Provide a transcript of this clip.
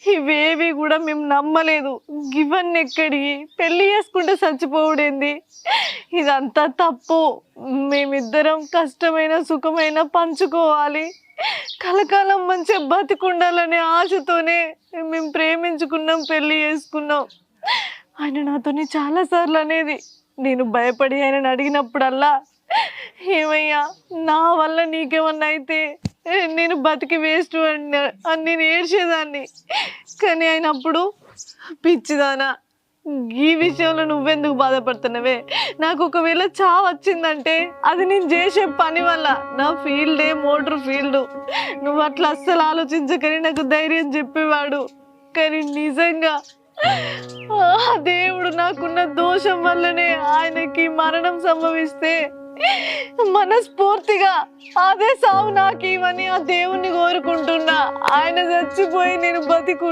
ఇవేవి కూడా మేము నమ్మలేదు. ఇవన్నీ ఎక్కడి పెళ్లి చేసుకుంటే చచ్చిపోవడేంది? ఇదంతా తప్పు. మేమిద్దరం కష్టమైన సుఖమైన పంచుకోవాలి, కలకాలం మంచిగా బతికుండాలనే ఆశతోనే మేము ప్రేమించుకున్నాం, పెళ్లి చేసుకున్నాం. ఆయన నాతోని చాలాసార్లు అనేది, నేను భయపడి ఆయనను అడిగినప్పుడల్లా, ఏమయ్యా నా వల్ల నీకేమన్నా అయితే నేను బతికి వేస్ట్ అని నేను ఏడ్చేదాన్ని. కానీ ఆయన అప్పుడు, పిచ్చిదానా ఈ విషయంలో నువ్వెందుకు బాధపడుతున్నావే, నాకు ఒకవేళ చావు వచ్చిందంటే అది నేను చేసే పని వల్ల, నా ఫీల్డే మోటార్ ఫీల్డ్, నువ్వు అట్లా అస్సలు ఆలోచించకని నాకు ధైర్యం చెప్పేవాడు. కానీ నిజంగా ఆ దేవుడు నాకున్న దోషం వల్లనే ఆయనకి మరణం సంభవిస్తే మనస్ఫూర్తిగా అదే సావు నాకు ఇవని ఆ దేవుణ్ణి కోరుకుంటున్నా. ఆయన చచ్చిపోయి నేను బతికు